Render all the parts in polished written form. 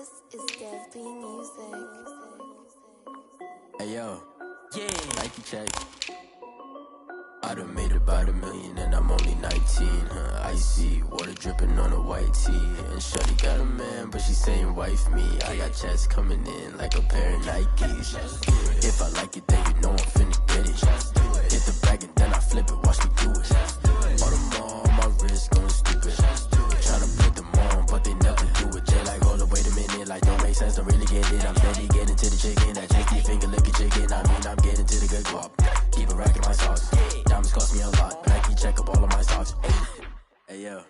This is Dev B Music. Hey yo, yeah, Nike check. I done made about $1 million and I'm only 19. Icy water dripping on a white tee. And shorty got a man, but she saying wife me. I got checks coming in like a pair of Nikes. If I like it, then you know I'm finna get it. Hit the bag and then I flip it, watch me do it. All my wrist going stupid. Tryna put them on, but they never do it. Jay like, hold up, wait a minute, like don't make sense, don't really get it. I'm steady getting to the chicken, that janky finger licking chicken. I mean, I'm getting to the good guap. Keep it racking my sauce. Diamonds cost me a lot. Nike check up all of my stocks. Hey yo,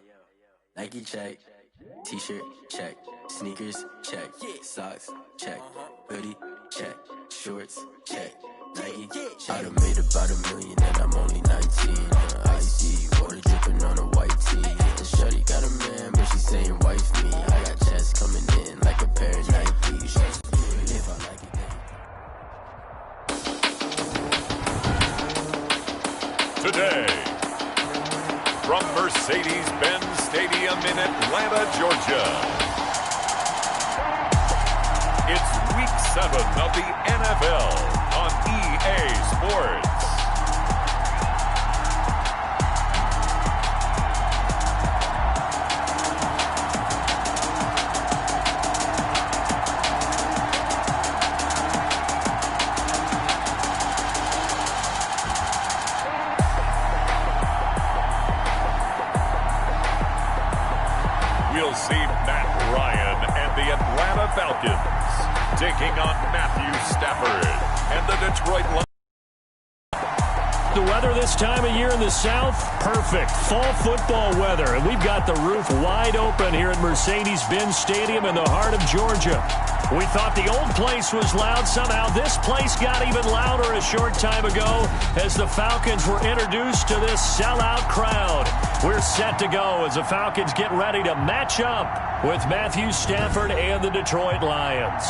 Nike check. T-shirt check. Sneakers check. Socks check. Hoodie check. Shorts check. Nike. I done made about $1 million and I'm only 19. Icy water dripping on a white tee. And shorty got a man, but she saying wife me. I got checks coming in like a pair of Nikes. If I like it, then today, from Mercedes-Benz Stadium in Atlanta, Georgia, it's Week 7 of the NFL on EA Sports. We'll see Matt Ryan and the Atlanta Falcons taking on Matthew Stafford and the Detroit Lions. The weather this time of year in the South, perfect. Fall football weather. And we've got the roof wide open here at Mercedes-Benz Stadium in the heart of Georgia. We thought the old place was loud. Somehow this place got even louder a short time ago as the Falcons were introduced to this sellout crowd. We're set to go as the Falcons get ready to match up with Matthew Stafford and the Detroit Lions.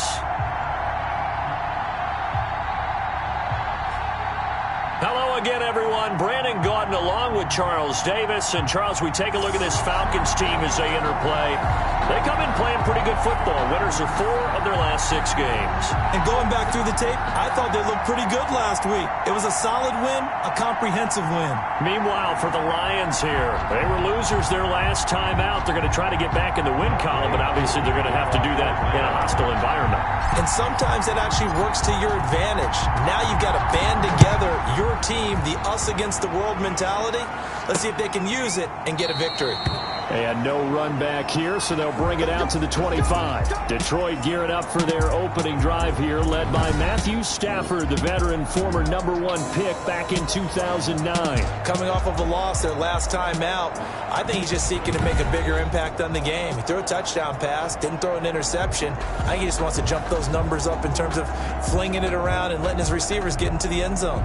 Hello again, everyone. Brandon Gaudin along with Charles Davis. And, Charles, we take a look at this Falcons team as they interplay. They come in playing pretty good football. Winners of 4 of their last 6 games. And going back through the tape, I thought they looked pretty good last week. It was a solid win, a comprehensive win. Meanwhile, for the Lions here, they were losers their last time out. They're going to try to get back in the win column, but obviously they're going to have to do that in a hostile environment. And sometimes that actually works to your advantage. Now you've got to band together your team, the us against the world mentality. Let's see if they can use it and get a victory. And no run back here, so they'll bring it out to the 25. Detroit gearing up for their opening drive here, led by Matthew Stafford, the veteran, former #1 pick back in 2009. Coming off of a loss their last time out, I think he's just seeking to make a bigger impact on the game. He threw a touchdown pass, didn't throw an interception. I think he just wants to jump those numbers up in terms of flinging it around and letting his receivers get into the end zone.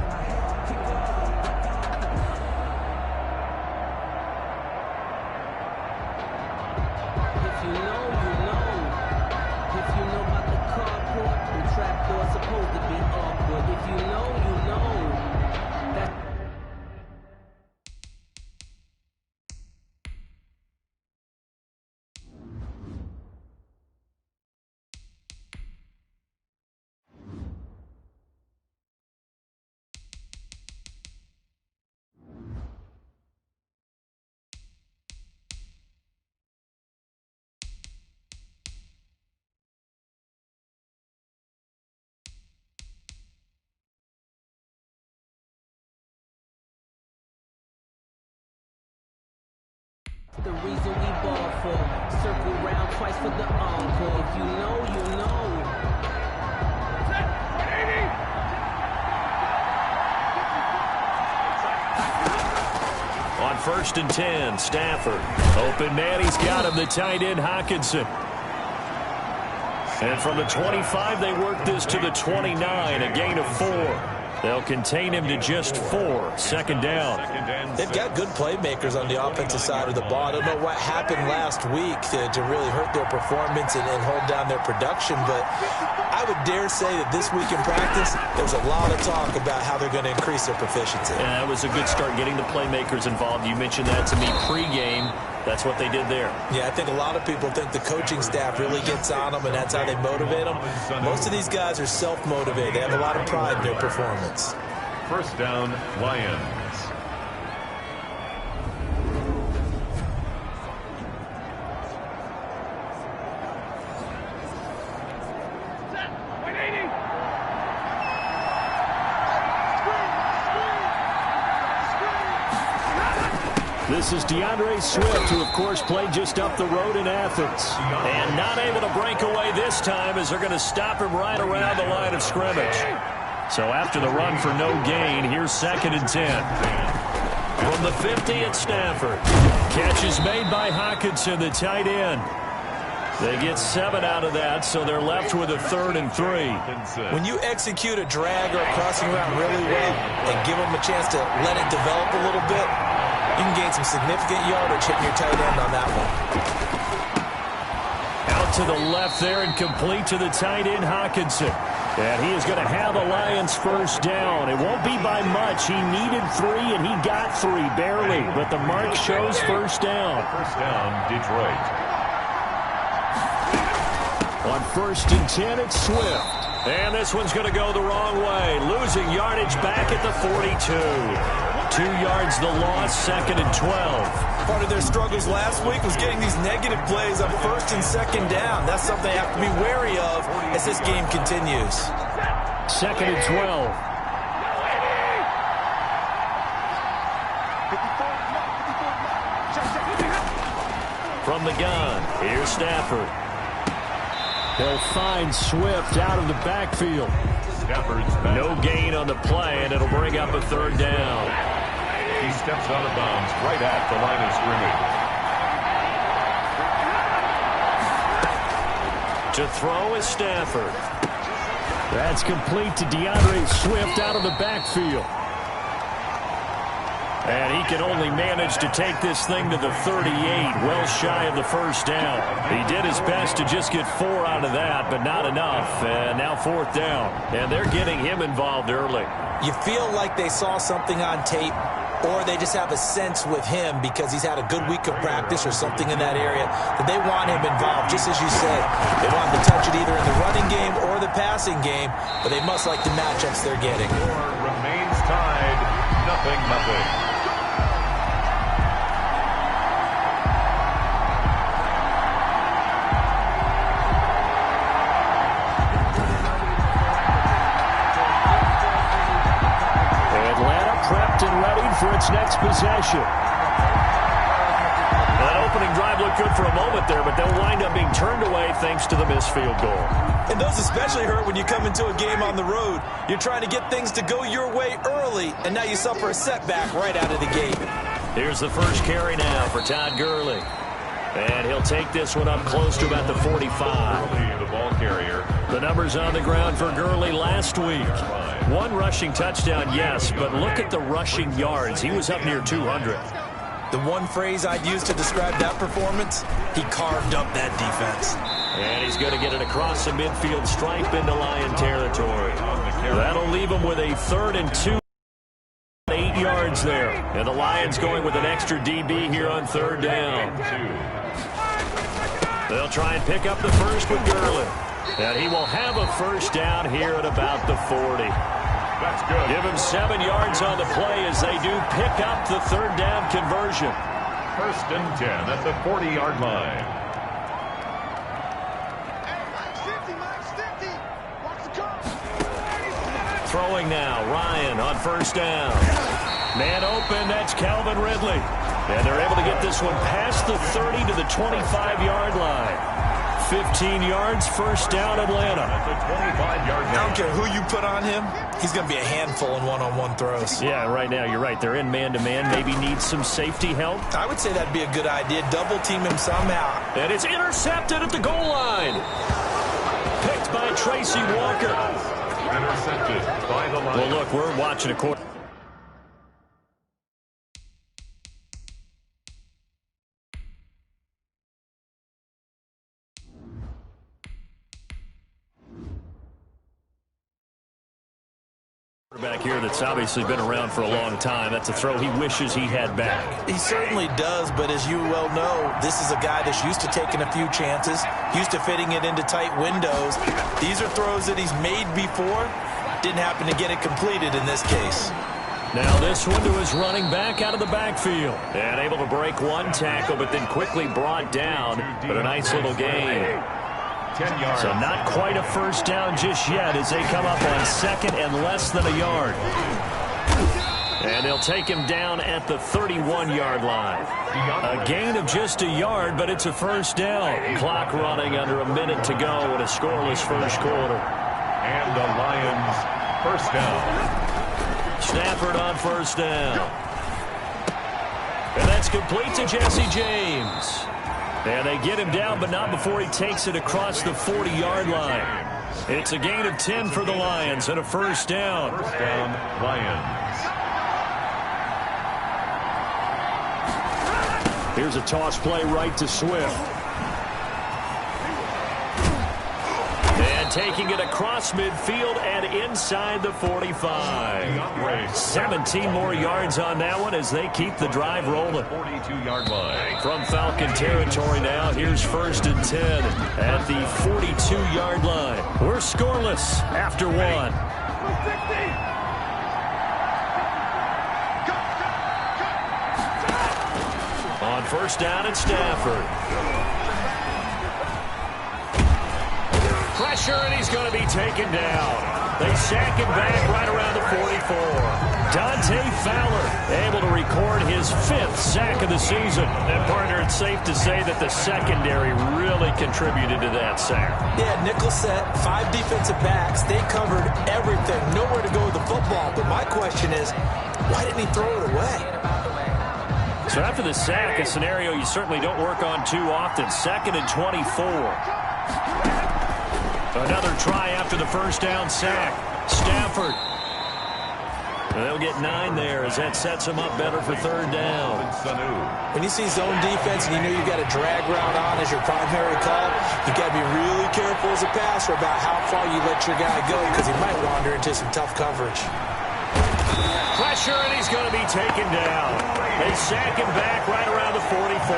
The reason we ball for, circle round twice for the encore. If you know, you know. On 1st and 10, Stafford. Open man, he's got him, the tight end, Hockenson. And from the 25, they work this to the 29, a gain of 4. They'll contain him to just 4. Second down. They've got good playmakers on the offensive side of the ball. I don't know what happened last week to really hurt their performance and hold down their production, but I would dare say that this week in practice, there's a lot of talk about how they're going to increase their proficiency. Yeah, that was a good start getting the playmakers involved. You mentioned that to me pregame. That's what they did there. Yeah, I think a lot of people think the coaching staff really gets on them, and that's how they motivate them. Most of these guys are self-motivated. They have a lot of pride in their performance. First down, Lions. This is DeAndre Swift, who, of course, played just up the road in Athens. And not able to break away this time as they're going to stop him right around the line of scrimmage. So after the run for no gain, here's 2nd and 10. From the 50 at Stafford. Catch is made by Hockenson, the tight end. They get 7 out of that, so they're left with a 3rd and 3. When you execute a drag or a crossing route really well and give them a chance to let it develop a little bit, you can gain some significant yardage hitting your tight end on that one. Out to the left there and complete to the tight end, Hockenson. And he is going to have a Lions first down. It won't be by much. He needed 3, and he got 3, barely. But the mark shows first down. First down, Detroit. On 1st and 10, it's Swift. And this one's going to go the wrong way. Losing yardage back at the 42. 2 yards the loss, 2nd and 12. Part of their struggles last week was getting these negative plays on 1st and 2nd down. That's something they have to be wary of as this game continues. 2nd and 12. From the gun, here's Stafford. They'll find Swift out of the backfield. Stafford's back. No gain on the play, and it'll bring up a 3rd down. He steps out of bounds right at the line of scrimmage. To throw is Stafford. That's complete to DeAndre Swift out of the backfield. And he can only manage to take this thing to the 38, well shy of the first down. He did his best to just get 4 out of that, but not enough. And now 4th down. And they're getting him involved early. You feel like they saw something on tape, or they just have a sense with him because he's had a good week of practice or something in that area that they want him involved, just as you said. They want him to touch it either in the running game or the passing game, but they must like the matchups they're getting. Score remains tied, 0-0. For its next possession. That opening drive looked good for a moment there, but they'll wind up being turned away thanks to the missed field goal. And those especially hurt when you come into a game on the road. You're trying to get things to go your way early, and now you suffer a setback right out of the gate. Here's the first carry now for Todd Gurley. And he'll take this one up close to about the 45. Gurley, the ball carrier. The numbers on the ground for Gurley last week. 1 rushing touchdown, yes, but look at the rushing yards. He was up near 200. The one phrase I'd use to describe that performance, he carved up that defense. And he's going to get it across the midfield stripe into Lion territory. That'll leave him with a 3rd and 2. 8 yards there. And the Lions going with an extra DB here on 3rd down. They'll try and pick up the first with Gurley. And he will have a first down here at about the 40. That's good. Give him 7 yards on the play as they do pick up the 3rd down conversion. 1st and 10 at the 40-yard line. Throwing now, Ryan on 1st down. Man open, that's Calvin Ridley. And they're able to get this one past the 30 to the 25-yard line. 15 yards, first down, Atlanta. The 25-yard line. I don't care who you put on him, he's going to be a handful in one-on-one throws. Yeah, right now, you're right. They're in man-to-man. Maybe needs some safety help. I would say that'd be a good idea. Double team him somehow. And it's intercepted at the goal line. Picked by Tracy Walker. Intercepted by the line. Well, look, we're watching a quarter. Back here that's obviously been around for a long time. That's a throw he wishes he had back. He certainly does, but as you well know, this is a guy that's used to taking a few chances, used to fitting it into tight windows. These are throws that he's made before. Didn't happen to get it completed in this case. Now this one to his running back out of the backfield. And able to break one tackle, but then quickly brought down. But a nice little gain. 10 yards. So not quite a first down just yet as they come up on second and less than a yard. And they'll take him down at the 31-yard line. A gain of just a yard, but it's a first down. Clock running under a minute to go in a scoreless first quarter. And the Lions first down. Stafford on first down. And that's complete to Jesse James. And they get him down, but not before he takes it across the 40-yard line. It's a gain of 10 for the Lions and a first down. First down, Lions. Here's a toss play right to Swift. And taking it across midfield and inside the 45. 17 more yards on that one as they keep the drive rolling. 42-yard line. From Falcon territory now, here's first and 10 at the 42-yard line. We're scoreless after one. On first down, it's Stafford. Pressure, and he's going to be taken down. They sack him back right around the 44. Dante Fowler able to record his 5th sack of the season. And, partner, it's safe to say that the secondary really contributed to that sack. Yeah, nickel set, 5 defensive backs. They covered everything. Nowhere to go with the football. But my question is, why didn't he throw it away? So after the sack, a scenario you certainly don't work on too often. 2nd and 24. Another try after the first down sack. Stafford. They'll get 9 there as that sets them up better for third down. When you see zone defense and you know you've got a drag route on as your primary call, you've got to be really careful as a passer about how far you let your guy go because he might wander into some tough coverage. Pressure, and he's going to be taken down. They sack him back right around the 44.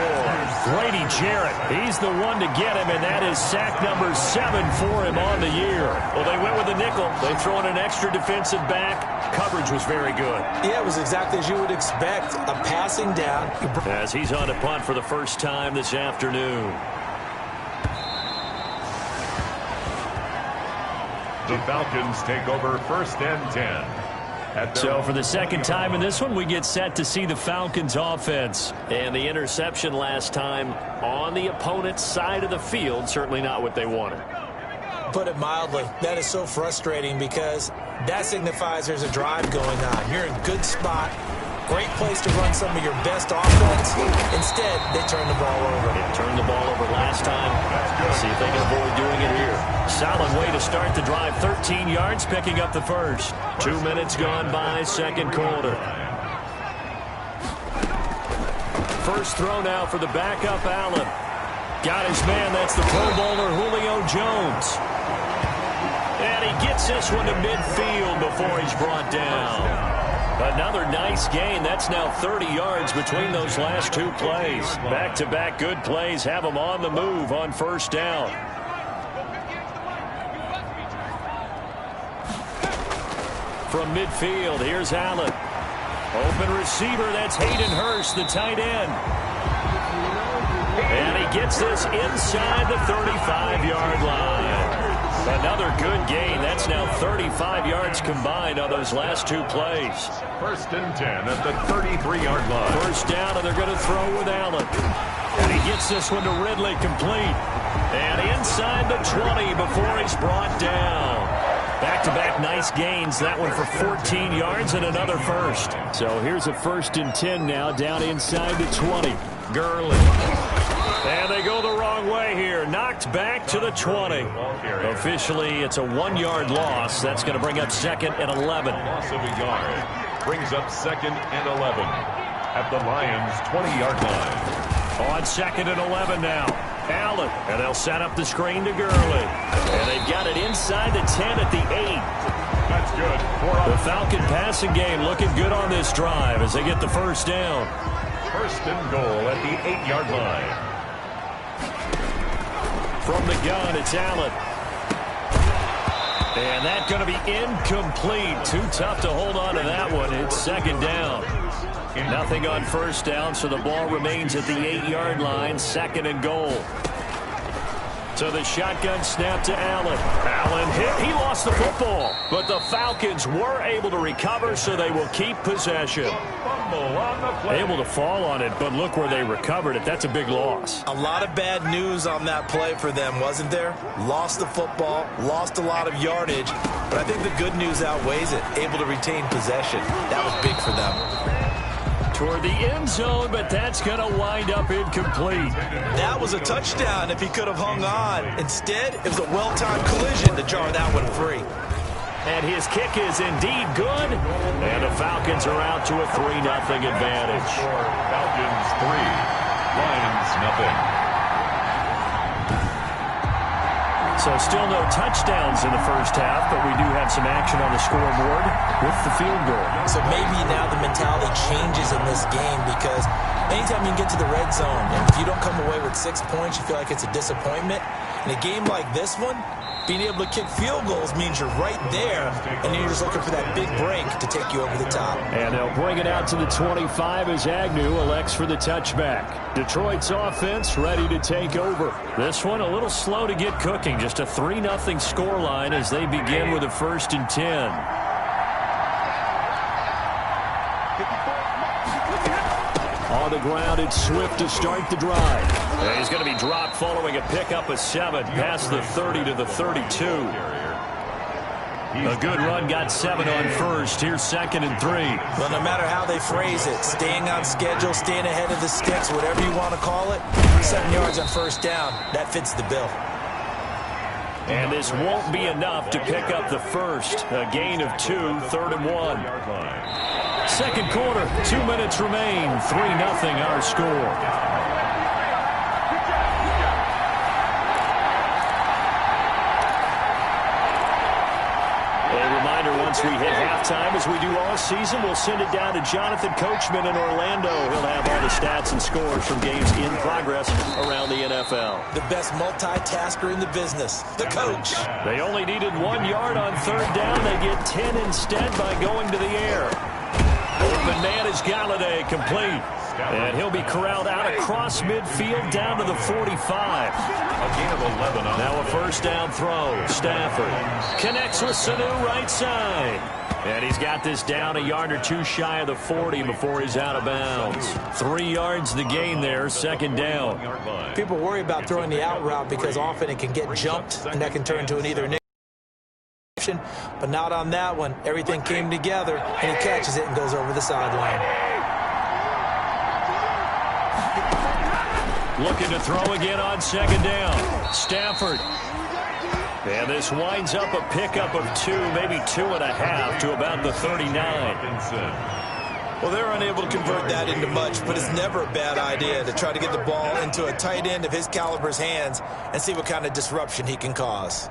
Grady Jarrett, he's the one to get him, and that is sack number 7 for him on the year. Well, they went with a nickel. They throw in an extra defensive back. Coverage was very good. Yeah, it was exactly as you would expect. A passing down. As he's on to punt for the first time this afternoon. The Falcons take over first and 10. So for the second time in this one, we get set to see the Falcons offense. And the interception last time on the opponent's side of the field, certainly not what they wanted. Put it mildly, that is so frustrating because that signifies there's a drive going on. You're in a good spot. Great place to run some of your best offense. Instead, they turn the ball over. They turned the ball over last time. Let's see if they can avoid doing it here. Solid way to start the drive. 13 yards, picking up the first. 2 minutes gone by, second quarter. First throw now for the backup, Allen. Got his man, that's the Pro Bowler Julio Jones. And he gets this one to midfield before he's brought down. Another nice gain. That's now 30 yards between those last 2 plays. Back-to-back good plays have them on the move on first down. From midfield, here's Allen. Open receiver, that's Hayden Hurst, the tight end. And he gets this inside the 35-yard line. Another good gain. That's now 35 yards combined on those last 2 plays. First and 10 at the 33-yard line. First down, and they're going to throw with Allen. And he gets this one to Ridley, complete. And inside the 20 before he's brought down. Back-to-back nice gains. That one for 14 yards and another first. So here's a first and 10 now down inside the 20. Gurley. And they go the wrong way here. Knocked back to the 20. Officially, it's a 1-yard loss. That's going to bring up 2nd and 11. Loss of a yard brings up 2nd and 11 at the Lions' 20-yard line. On 2nd and 11 now. Allen. And they'll set up the screen to Gurley. And they've got it inside the 10 at the 8. That's good. 4 The Falcon passing game looking good on this drive as they get the first down. First and goal at the 8-yard line. From the gun, it's Allen. And that's going to be incomplete. Too tough to hold on to that one. It's second down. Nothing on first down, so the ball remains at the 8-yard line. Second and goal. So the shotgun snap to Allen. Allen hit. He lost the football. But the Falcons were able to recover, so they will keep possession. Able to fall on it, but look where they recovered it. That's a big loss. A lot of bad news on that play for them, wasn't there? Lost the football, lost a lot of yardage, but I think the good news outweighs it. Able to retain possession. That was big for them. Toward the end zone, but that's going to wind up incomplete. That was a touchdown if he could have hung on. Instead, it was a well-timed collision to jar that one free. And his kick is indeed good. And the Falcons are out to a 3-0 advantage. Falcons 3, Lions nothing. So still no touchdowns in the first half, but we do have some action on the scoreboard with the field goal. So maybe now the mentality changes in this game because anytime you can get to the red zone, and if you don't come away with 6 points, you feel like it's a disappointment. In a game like this one, being able to kick field goals means you're right there, and you're just looking for that big break to take you over the top. And they'll bring it out to the 25 as Agnew elects for the touchback. Detroit's offense ready to take over. This one a little slow to get cooking. Just a 3-0 scoreline as they begin with a 1st and 10. On the ground, it's Swift to start the drive. And he's going to be dropped following a pickup of 7 past the 30 to the 32. A good run got 7 on first. Here's 2nd and 3. Well, no matter how they phrase it, staying on schedule, staying ahead of the sticks, whatever you want to call it, 7 yards on first down, that fits the bill. And this won't be enough to pick up the first. A gain of 2, 3rd and 1. Second quarter, 2 minutes remain. 3-0 our score. Once we hit halftime, as we do all season, we'll send it down to Jonathan Coachman in Orlando. He'll have all the stats and scores from games in progress around the NFL. The best multitasker in the business, the coach. They only needed 1 yard on 3rd down. They get 10 instead by going to the air. Open man is Galladay, complete. And he'll be corralled out across midfield down to the 45. A gain of 11. Now a 1st down throw. Stafford connects with Sanu right side. And he's got this down a yard or 2 shy of the 40 before he's out of bounds. 3 yards the gain there, 2nd down. People worry about throwing the out route because often it can get jumped and that can turn into an either interception, but not on that one. Everything came together and he catches it and goes over the sideline. Looking to throw again on 2nd down. Stafford. And this winds up a pickup of 2, maybe 2.5 to about the 39. Well, they're unable to convert that into much, but it's never a bad idea to try to get the ball into a tight end of his caliber's hands and see what kind of disruption he can cause.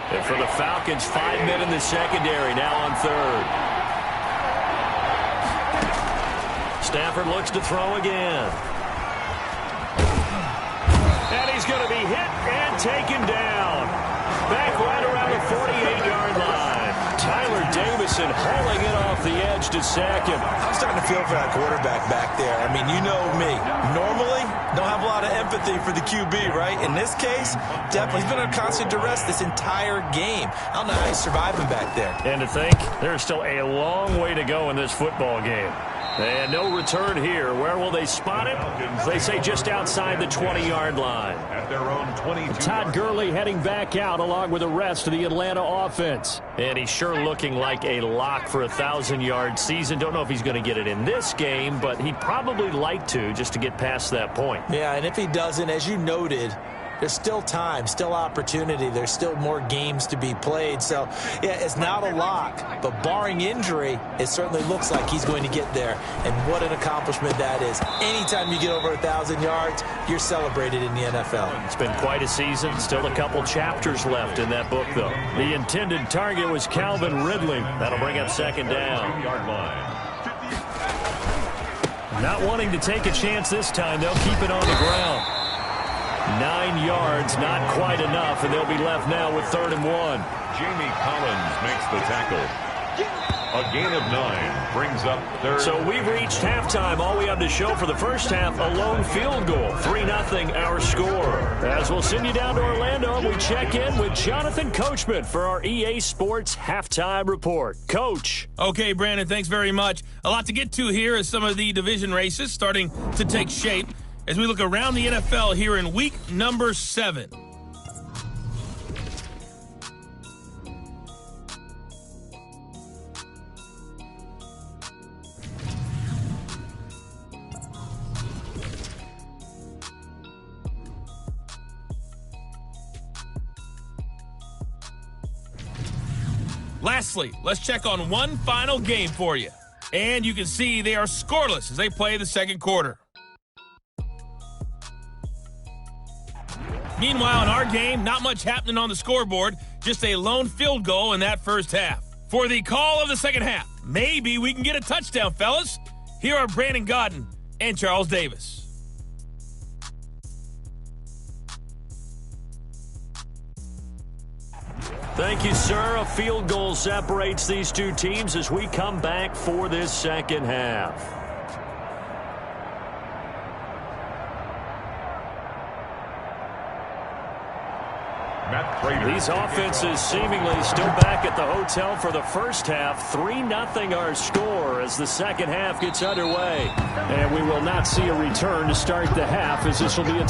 And for the Falcons, 5 men in the secondary, now on 3rd. Stafford looks to throw again. And he's going to be hit and taken down. Back right around the 48-yard line. Tyler Davison hauling it off the edge to sack him. I'm starting to feel for that quarterback back there. I mean, you know me. Normally, don't have a lot of empathy for the QB, right? In this case, definitely. He's been under constant duress this entire game. I don't know how he's surviving back there. And to think, there's still a long way to go in this football game. And no return here. Where will they spot it? They say just outside the 20-yard line. At their own 22. Todd Gurley heading back out along with the rest of the Atlanta offense. And he's sure looking like a lock for a 1,000-yard season. Don't know if he's going to get it in this game, but he'd probably like to just to get past that point. Yeah, and if he doesn't, as you noted, there's still time, still opportunity. There's still more games to be played. So, yeah, it's not a lock, but barring injury, it certainly looks like he's going to get there. And what an accomplishment that is. Anytime you get over 1,000 yards, you're celebrated in the NFL. It's been quite a season. Still a couple chapters left in that book, though. The intended target was Calvin Ridley. That'll bring up second down. Yard line. Not wanting to take a chance this time, they'll keep it on the ground. 9 yards, not quite enough, and they'll be left now with 3rd and 1. Jamie Collins makes the tackle. A gain of 9 brings up 3rd. So we've reached halftime. All we have to show for the first half, a lone field goal. 3-0 our score. As we'll send you down to Orlando, we check in with Jonathan Coachman for our EA Sports Halftime Report. Coach. Okay, Brandon, thanks very much. A lot to get to here as some of the division races starting to take shape as we look around the NFL here in week number 7. Lastly, let's check on one final game for you. And you can see they are scoreless as they play the second quarter. Meanwhile, in our game, not much happening on the scoreboard, just a lone field goal in that first half. For the call of the second half, maybe we can get a touchdown, fellas. Here are Brandon Gaudin and Charles Davis. Thank you, sir. A field goal separates these two teams as we come back for this second half. Matt Prater. These offenses seemingly still back at the hotel for the first half. 3-0 our score as the second half gets underway. And we will not see a return to start the half as this will be a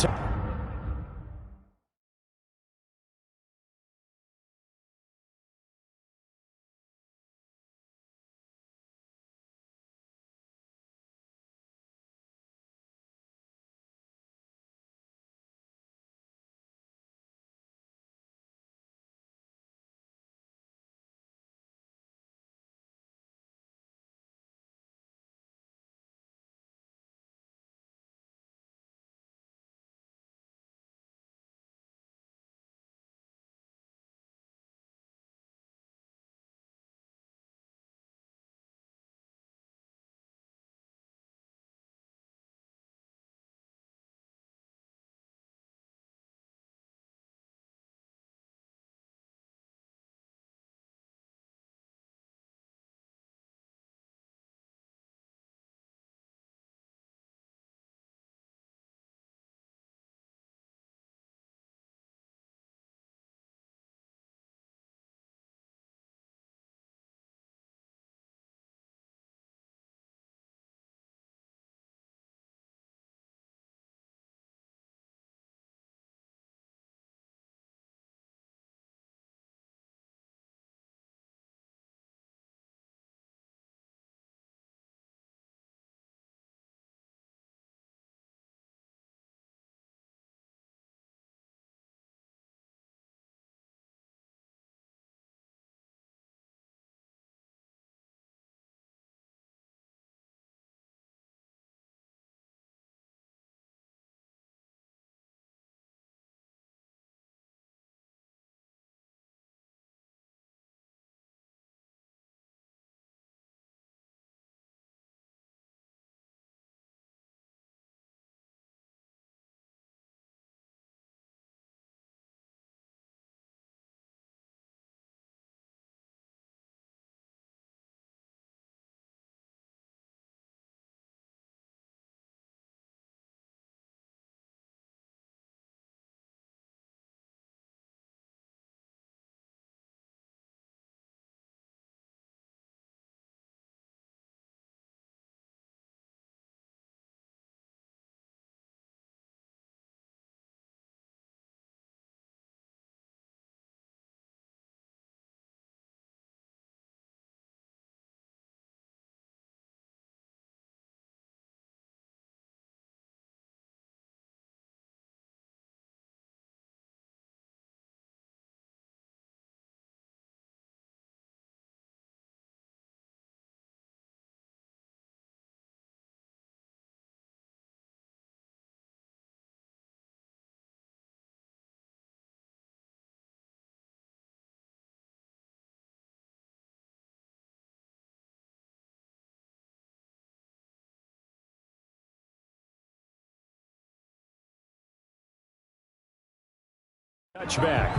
Touchback.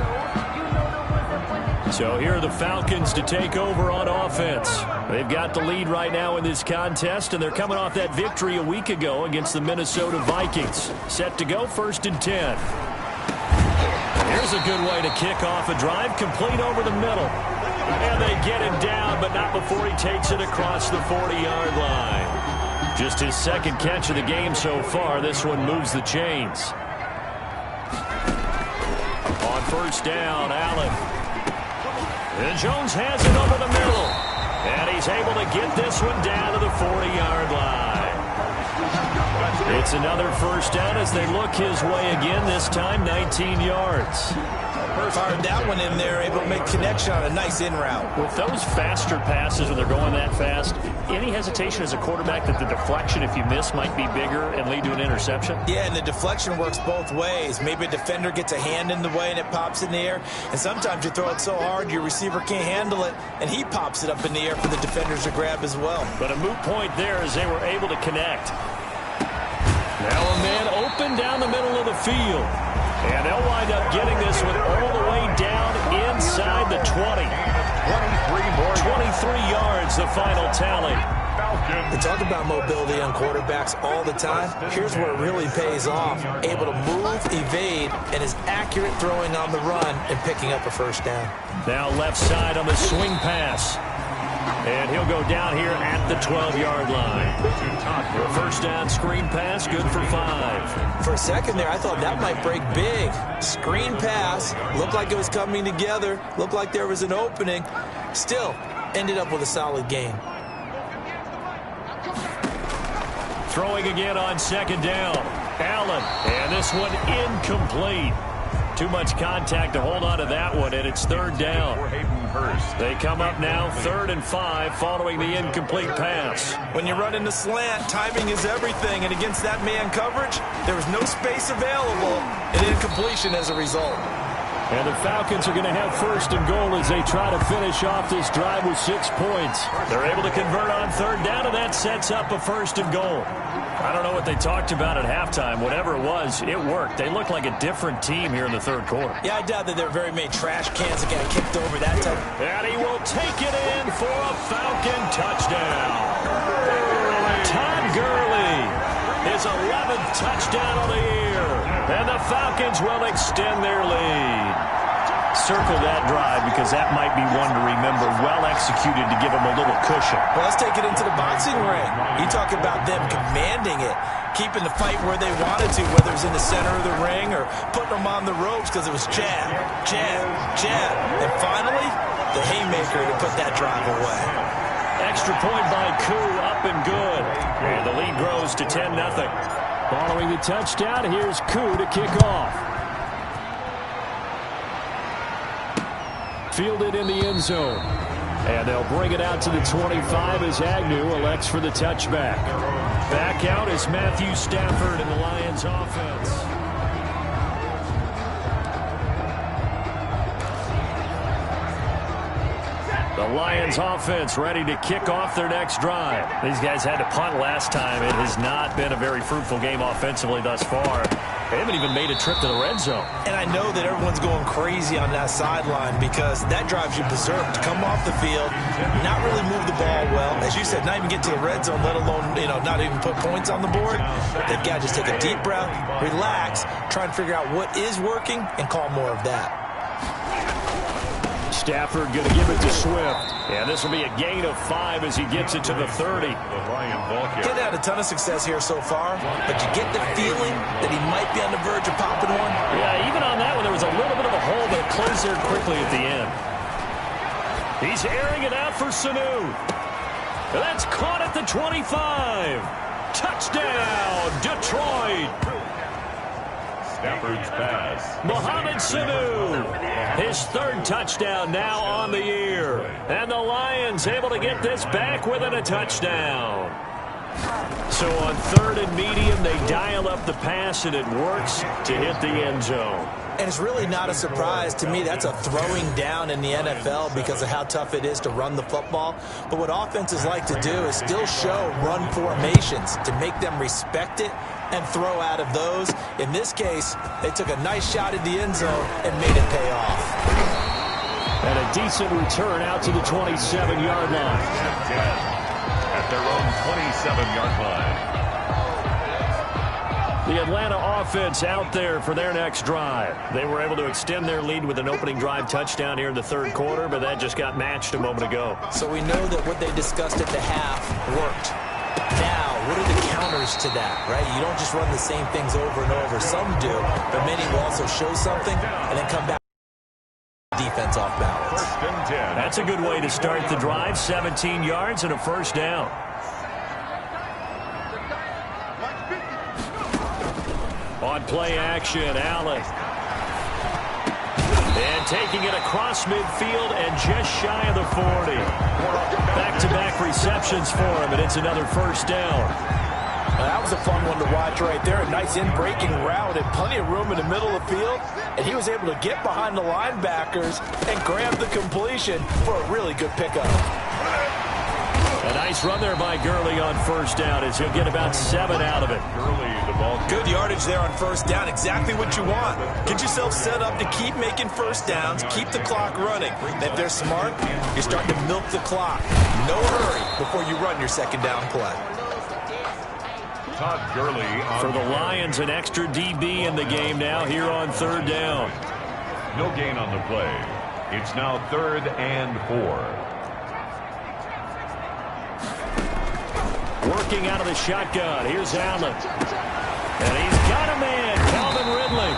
So here are the Falcons to take over on offense. They've got the lead right now in this contest, and they're coming off that victory a week ago against the Minnesota Vikings. Set to go, 1st and 10. Here's a good way to kick off a drive, complete over the middle. And they get him down, but not before he takes it across the 40-yard line. Just his second catch of the game so far. This one moves the chains. On 1st down, Allen. And Jones has it over the middle. And he's able to get this one down to the 40-yard line. It's another 1st down as they look his way again, this time 19 yards. Fired that one in there, able to make connection on a nice in route. With those faster passes when they're going that fast, any hesitation as a quarterback that the deflection, if you miss, might be bigger and lead to an interception? Yeah, and the deflection works both ways. Maybe a defender gets a hand in the way and it pops in the air. And sometimes you throw it so hard your receiver can't handle it, and he pops it up in the air for the defenders to grab as well. But a moot point there as they were able to connect. Now a man open down the middle of the field. And they'll wind up getting this one all the way down inside the 20. 23 yards, the final tally. We talk about mobility on quarterbacks all the time. Here's where it really pays off. Able to move, evade, and is accurate throwing on the run and picking up a 1st down. Now left side on the swing pass. And he'll go down here at the 12-yard line. 1st down screen pass, good for 5. For a second there, I thought that might break big. Screen pass, looked like it was coming together, looked like there was an opening. Still, ended up with a solid game. Throwing again on 2nd down. Allen, and this one incomplete. Too much contact to hold on to that one, and it's 3rd down. They come up now 3rd and 5 following the incomplete pass. When you run in the slant, timing is everything, and against that man coverage, there was no space available, and incompletion as a result. And the Falcons are going to have 1st and goal as they try to finish off this drive with 6 points. They're able to convert on 3rd down, and that sets up a 1st and goal. I don't know what they talked about at halftime. Whatever it was, it worked. They look like a different team here in the 3rd quarter. Yeah, I doubt that there are very many trash cans that got kicked over that time. And he will take it in for a Falcon touchdown. Todd Gurley, his 11th touchdown of the year. And the Falcons will extend their lead. Circle that drive because that might be one to remember. Well executed to give them a little cushion. Well, let's take it into the boxing ring. You talk about them commanding it, keeping the fight where they wanted to, whether it was in the center of the ring or putting them on the ropes because it was jab, jab, jab. And finally, the haymaker to put that drive away. Extra point by Koo, up and good. And the lead grows to 10-0. Following the touchdown, here's Koo to kick off. Fielded in the end zone. And they'll bring it out to the 25 as Agnew elects for the touchback. Back out is Matthew Stafford in the Lions offense. The Lions offense ready to kick off their next drive. These guys had to punt last time. It has not been a very fruitful game offensively thus far. They haven't even made a trip to the red zone. And I know that everyone's going crazy on that sideline because that drives you berserk to come off the field, not really move the ball well. As you said, not even get to the red zone, let alone, not even put points on the board. They've got to just take a deep breath, relax, try and figure out what is working, and call more of that. Stafford going to give it to Swift. And this will be a gain of 5 as he gets it to the 30. He's had a ton of success here so far, but you get the feeling that he might be on the verge of popping one. Yeah, even on that one, there was a little bit of a hole, but it closed there quickly at the end. He's airing it out for Sanu. That's caught at the 25. Touchdown, Detroit. Stafford's pass. Mohamed Sanu, his 3rd touchdown now on the year. And the Lions able to get this back within a touchdown. So on 3rd and medium, they dial up the pass, and it works to hit the end zone. And it's really not a surprise to me. That's a throwing down in the NFL because of how tough it is to run the football. But what offenses like to do is still show run formations to make them respect it and throw out of those. In this case, they took a nice shot at the end zone and made it pay off. And a decent return out to the 27-yard line. At their own 27-yard line. The Atlanta offense out there for their next drive. They were able to extend their lead with an opening drive touchdown here in the third quarter, but that just got matched a moment ago. So we know that what they discussed at the half worked. Now, what are the counters to that, right? You don't just run the same things over and over. Some do, but many will also show something and then come back defense off balance. First and 10. That's a good way to start the drive. 17 yards and a first down. On play action, Allen. And taking it across midfield and just shy of the 40. Back-to-back receptions for him, and it's another first down. That was a fun one to watch right there. A nice in-breaking route and plenty of room in the middle of the field. And he was able to get behind the linebackers and grab the completion for a really good pickup. A nice run there by Gurley on first down as he'll get about 7 out of it. Gurley, the ball. Good yardage there on first down. Exactly what you want. Get yourself set up to keep making first downs, keep the clock running. And if they're smart, you're starting to milk the clock. No hurry before you run your second down play. Todd Gurley on For the Lions, an extra DB in the game now here on third down. no gain on the play. It's now 3rd and 4. Working out of the shotgun. Here's Allen. And he's got a man, Calvin Ridley.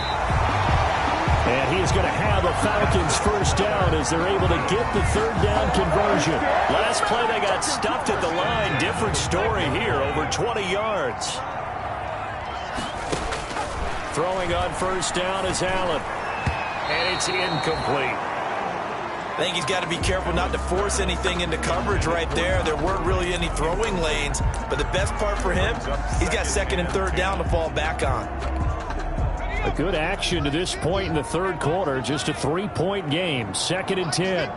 And he is going to have a Falcons first down as they're able to get the third down conversion. Last play they got stuffed at the line. Different story here, over 20 yards. Throwing on first down is Allen. And it's incomplete. I think he's got to be careful not to force anything into coverage right there. There weren't really any throwing lanes, but the best part for him, he's got second and third down to fall back on. A good action to this point in the third quarter. Just a 3-point game. 2nd and 10.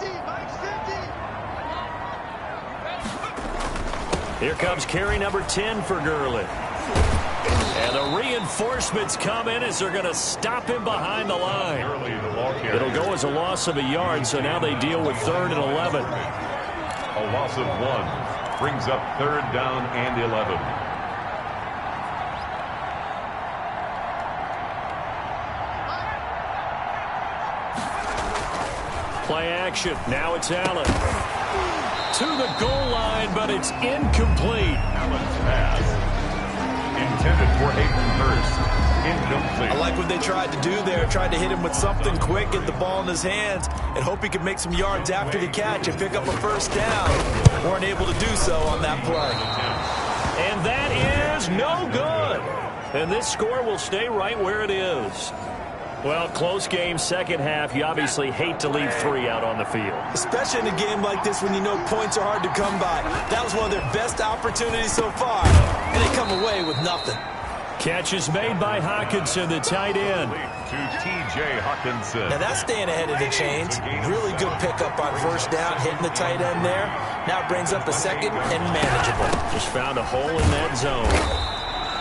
Here comes carry number 10 for Gurley. And the reinforcements come in as they're going to stop him behind the line. It'll go as a loss of a yard, so now they deal with 3rd and 11. A loss of 1 brings up 3rd down and 11. Play action. Now it's Allen. To the goal line, but it's incomplete. Allen's pass intended for Hayden Hurst. Incomplete. I like what they tried to do there. Tried to hit him with something quick, get the ball in his hands, and hope he could make some yards after the catch and pick up a first down. Weren't able to do so on that play. And that is no good. And this score will stay right where it is. Well, close game, second half. You obviously hate to leave 3 out on the field. Especially in a game like this when you know points are hard to come by. That was one of their best opportunities so far, and they come away with nothing. Catch is made by Hockenson, the tight end. To T.J. Hockenson. Now that's staying ahead of the chains. Really good pickup on first down, hitting the tight end there. Now it brings up a second and manageable. Just found a hole in that zone.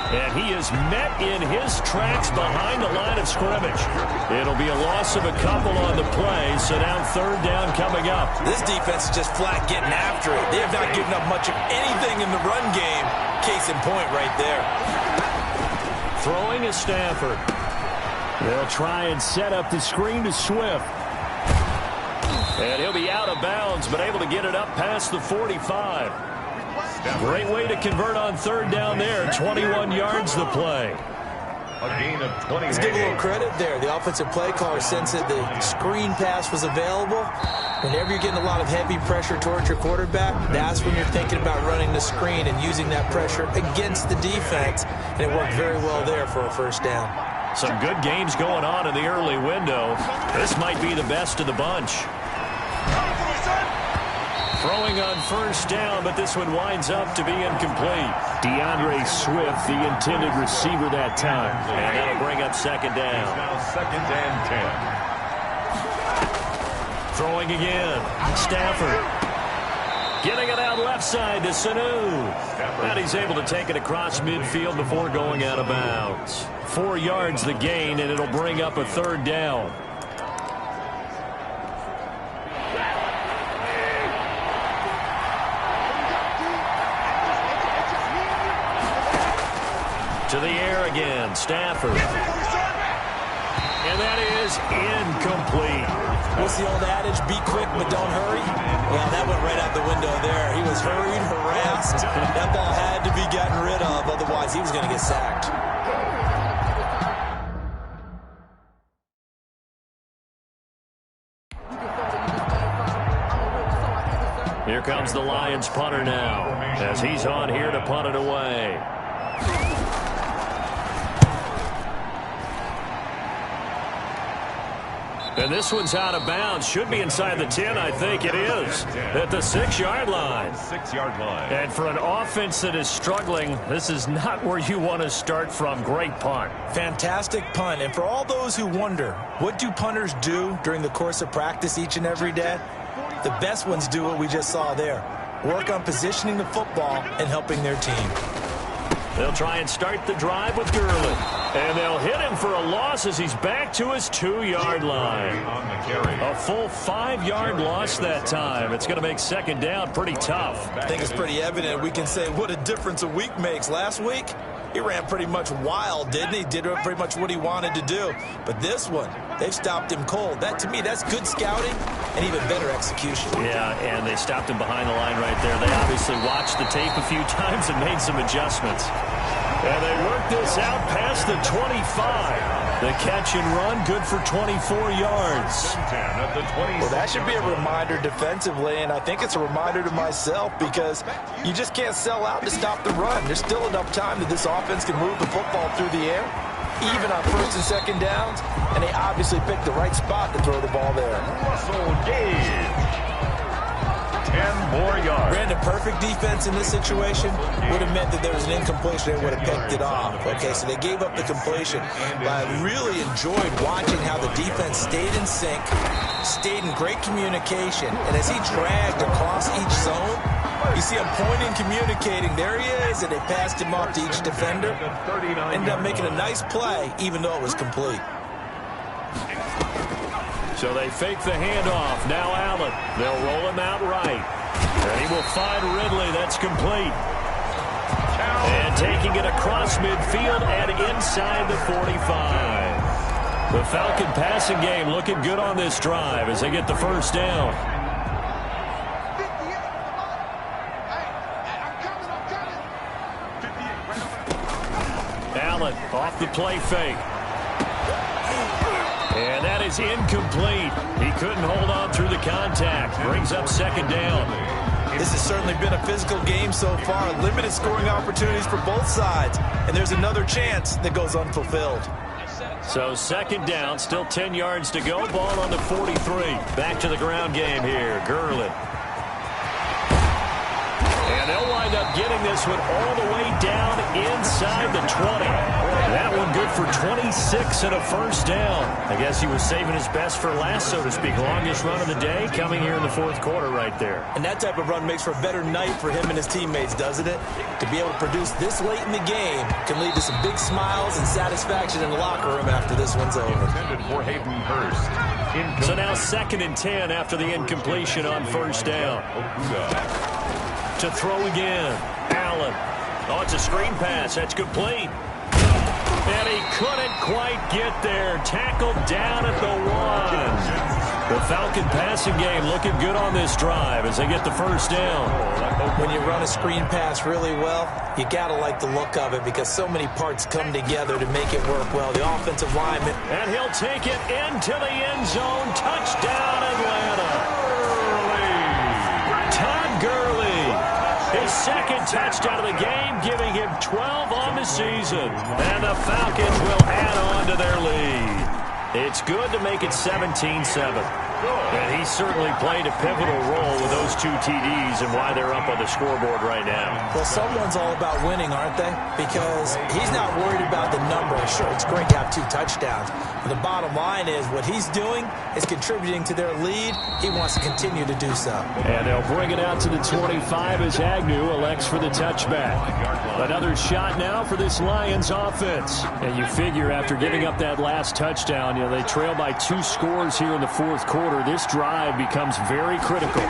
And he is met in his tracks behind the line of scrimmage. It'll be a loss of a couple on the play, so now third down coming up. This defense is just flat getting after it. They have not given up much of anything in the run game. Case in point right there. Throwing is Stafford. They'll try and set up the screen to Swift. And he'll be out of bounds, but able to get it up past the 45. Great way to convert on third down there. 21 yards the play. A gain of 20. Let's give a little credit there. The offensive play caller sensed that the screen pass was available. Whenever you're getting a lot of heavy pressure towards your quarterback, that's when you're thinking about running the screen and using that pressure against the defense. And it worked very well there for a first down. Some good games going on in the early window. This might be the best of the bunch. Throwing on first down, but this one winds up to be incomplete. DeAndre Swift, the intended receiver that time. And that'll bring up second down. Now 2nd and 10. Throwing again. Stafford. Getting it out left side to Sanu. And he's able to take it across midfield before going out of bounds. 4 yards the gain, and it'll bring up a third down. To the air again, Stafford. And that is incomplete. What's the old adage? Be quick, but don't hurry. Well, that went right out the window there. He was hurried, harassed. That ball had to be gotten rid of, otherwise he was going to get sacked. Here comes the Lions punter now, as he's on here to punt it away. And this one's out of bounds. Should be inside the 10, I think it is. At the 6-yard line. 6-yard line. And for an offense that is struggling, this is not where you want to start from. Great punt. Fantastic punt. And for all those who wonder, what do punters do during the course of practice each and every day? The best ones do what we just saw there. Work on positioning the football and helping their team. They'll try and start the drive with Gurley. And they'll hit him for a loss as he's back to his 2-yard line. A full 5-yard loss that time. It's going to make second down pretty tough. I think it's pretty evident. We can say what a difference a week makes. Last week, he ran pretty much wild, didn't he? Did pretty much what he wanted to do. But this one, they've stopped him cold. That, to me, that's good scouting and even better execution. Yeah, and they stopped him behind the line right there. They obviously watched the tape a few times and made some adjustments. And they worked this out past the 25. The catch and run, good for 24 yards. Well, that should be a reminder defensively, and I think it's a reminder to myself because you just can't sell out to stop the run. There's still enough time that this offense can move the football through the air, even on first and second downs, and they obviously picked the right spot to throw the ball there. Russell Gage. 10 more yards. Brandon, perfect defense in this situation would have meant that there was an incompletion. They would have picked it off. Okay, so they gave up the completion. But I really enjoyed watching how the defense stayed in sync, stayed in great communication, and as he dragged across each zone, you see him pointing, communicating. There he is, and they passed him off to each defender. Ended up making a nice play, even though it was complete. So they fake the handoff. Now Allen. They'll roll him out right. And he will find Ridley. That's complete. And taking it across midfield and inside the 45. The Falcon passing game looking good on this drive as they get the first down. Allen off the play fake. And that is incomplete. He couldn't hold on through the contact. Brings up second down. This has certainly been a physical game so far. Limited scoring opportunities for both sides. And there's another chance that goes unfulfilled. So second down, still 10 yards to go. Ball on the 43. Back to the ground game here. Gurley. And they'll wind up getting this one all the way down inside the 20. That one good for 26 and a first down. I guess he was saving his best for last, so to speak. Longest run of the day coming here in the fourth quarter right there. And that type of run makes for a better night for him and his teammates, doesn't it? To be able to produce this late in the game can lead to some big smiles and satisfaction in the locker room after this one's over. For Hayden Hurst. So now 2nd and 10 after the incompletion on first down. To throw again. Allen. Oh, it's a screen pass. That's complete. And he couldn't quite get there. Tackled down at the 1. The Falcon passing game looking good on this drive as they get the first down. When you run a screen pass really well, you got to like the look of it because so many parts come together to make it work well. The offensive lineman. And he'll take it into the end zone. Touchdown, Atlanta. Todd Gurley. His second touchdown of the game, giving him 12 on the season. And the Falcons will add on to their lead. It's good to make it 17-7. And he certainly played a pivotal role with those 2 TDs and why they're up on the scoreboard right now. Well, someone's all about winning, aren't they? Because he's not worried about the number. Sure, it's great to have 2 touchdowns. But the bottom line is what he's doing is contributing to their lead. He wants to continue to do so. And they'll bring it out to the 25 as Agnew elects for the touchback. Another shot now for this Lions offense. And you figure after giving up that last touchdown, they trail by 2 scores here in the fourth quarter. This drive becomes very critical.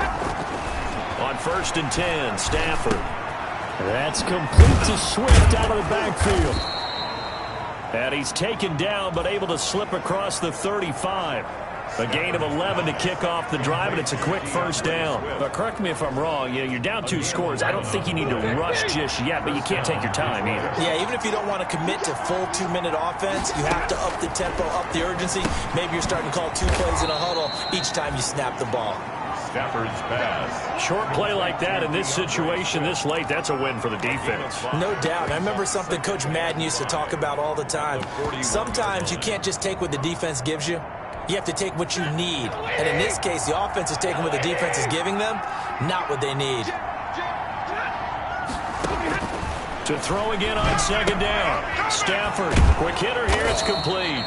On 1st and 10, Stafford. That's complete to Swift out of the backfield. And he's taken down but able to slip across the 35. A gain of 11 to kick off the drive, and it's a quick first down. But correct me if I'm wrong, you're down 2 scores. I don't think you need to rush just yet, but you can't take your time either. Yeah, even if you don't want to commit to full 2-minute offense, you have to up the tempo, up the urgency. Maybe you're starting to call 2 plays in a huddle each time you snap the ball. Stafford's pass. Short play like that in this situation this late, that's a win for the defense. No doubt. I remember something Coach Madden used to talk about all the time. Sometimes you can't just take what the defense gives you. You have to take what you need. And in this case, the offense is taking what the defense is giving them, not what they need. To throw again on 2nd down. Stafford, quick hitter here, it's complete.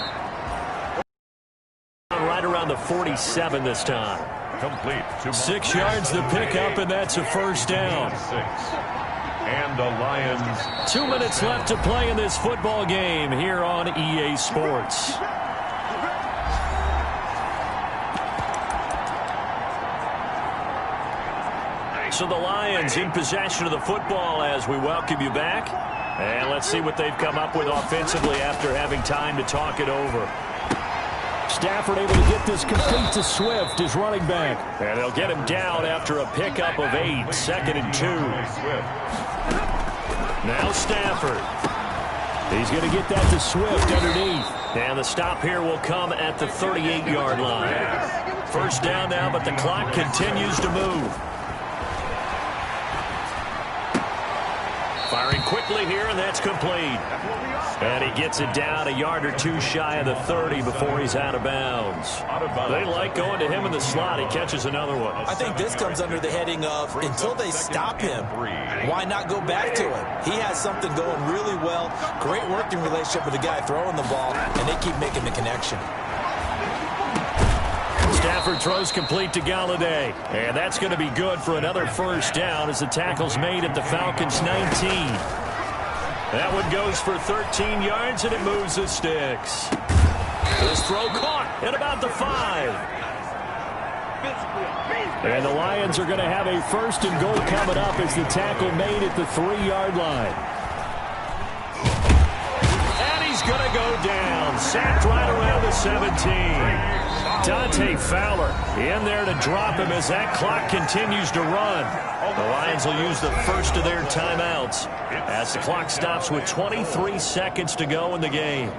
Right around the 47 this time. Complete. 6 yards the pickup, and that's a first down. And the Lions. 2 minutes left to play in this football game here on EA Sports. So the Lions in possession of the football as we welcome you back. And let's see what they've come up with offensively after having time to talk it over. Stafford able to get this complete to Swift, his running back. And they'll get him down after a pickup of 8, 2nd and 2. Now Stafford. He's going to get that to Swift underneath. And the stop here will come at the 38-yard line. First down now, but the clock continues to move. Firing quickly here, and that's complete. And he gets it down a yard or 2 shy of the 30 before he's out of bounds. They like going to him in the slot. He catches another one. I think this comes under the heading of until they stop him, why not go back to him? He has something going really well. Great working relationship with the guy throwing the ball, and they keep making the connection. Stafford throws complete to Galladay. And that's going to be good for another first down as the tackle's made at the Falcons' 19. That one goes for 13 yards, and it moves the sticks. This throw caught at about the 5. And the Lions are going to have a first and goal coming up as the tackle made at the 3-yard line. And he's going to go down. Sacked right around the 17. Dante Fowler in there to drop him as that clock continues to run. The Lions will use the first of their timeouts as the clock stops with 23 seconds to go in the game.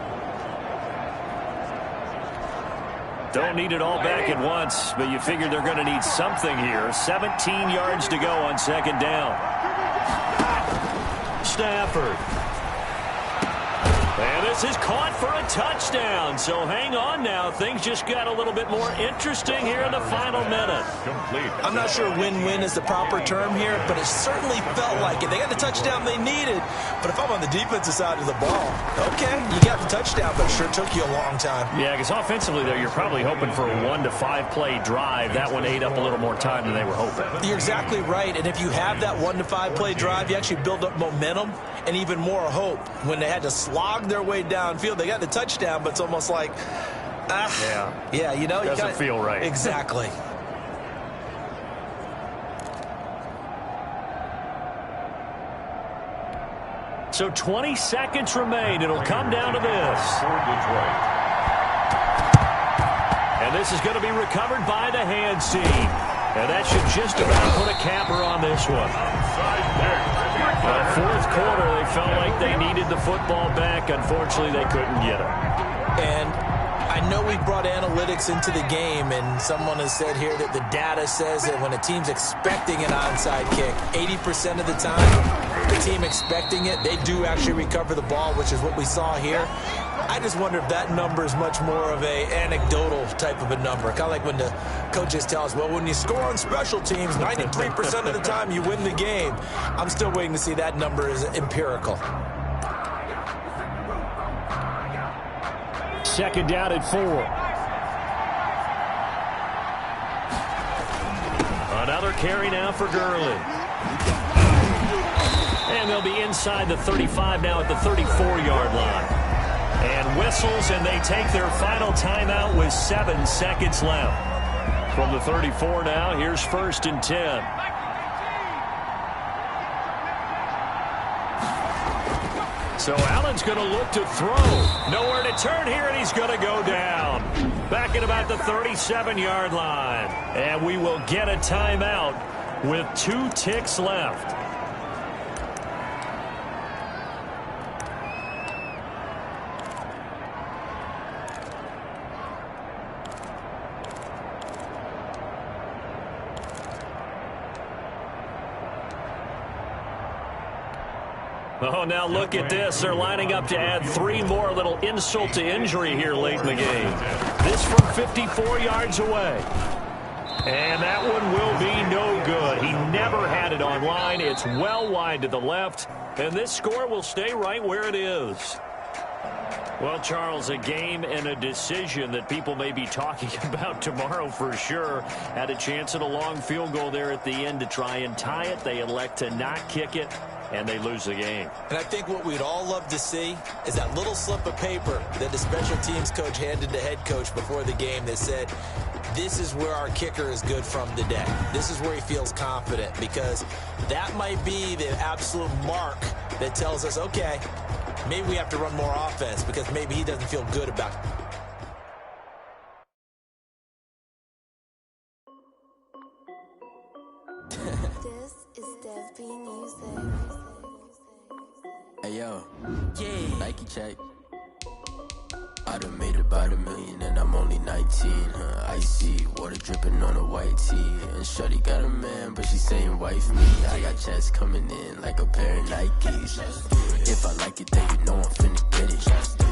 Don't need it all back at once, but you figure they're going to need something here. 17 yards to go on 2nd down. Stafford. And this is caught for a touchdown. So hang on now. Things just got a little bit more interesting here in the final minute. I'm not sure win-win is the proper term here, but it certainly felt like it. They got the touchdown they needed. But if I'm on the defensive side of the ball, okay, you got the touchdown, but it sure took you a long time. Yeah, because offensively, though, you're probably hoping for a 1 to 5 play drive. That one ate up a little more time than they were hoping. You're exactly right. And if you have that 1 to 5 play drive, you actually build up momentum and even more hope. When they had to slog their way downfield, they got the touchdown, but it's almost like, yeah, you know, doesn't feel right. Exactly. So 20 seconds remain. It'll come down to this. And this is going to be recovered by the hands team. And that should just about put a capper on this one. Fourth quarter, they felt like they needed the football back. Unfortunately, they couldn't get it. And I know we brought analytics into the game, and someone has said here that the data says that when a team's expecting an onside kick, 80% of the time, the team expecting it, they do actually recover the ball, which is what we saw here. I just wonder if that number is much more of a anecdotal type of a number. Kind of like when the coaches tell us, well, when you score on special teams, 93% of the time you win the game. I'm still waiting to see that number is empirical. Second down at 4. Another carry now for Gurley. And they'll be inside the 35 now at the 34-yard line. And whistles, and they take their final timeout with 7 seconds left. From the 34 now, here's 1st and 10. So Allen's going to look to throw. Nowhere to turn here, and he's going to go down. Back at about the 37-yard line. And we will get a timeout with 2 ticks left. Oh, now look at this. They're lining up to add 3 more. A little insult to injury here late in the game. This from 54 yards away. And that one will be no good. He never had it on line. It's well wide to the left. And this score will stay right where it is. Well, Charles, a game and a decision that people may be talking about tomorrow for sure. Had a chance at a long field goal there at the end to try and tie it. They elect to not kick it, and they lose the game. And I think what we'd all love to see is that little slip of paper that the special teams coach handed the head coach before the game that said, this is where our kicker is good from today. This is where he feels confident, because that might be the absolute mark that tells us, okay, maybe we have to run more offense because maybe he doesn't feel good about it. This is Dev B Music. Hey yo, yeah, Nike check. I done made about $1 million and I'm only 19. Icy water dripping on a white tee. And shorty got a man, but she saying wife me. I got checks coming in like a pair of Nikes. If I like it, then you know I'm finna get it.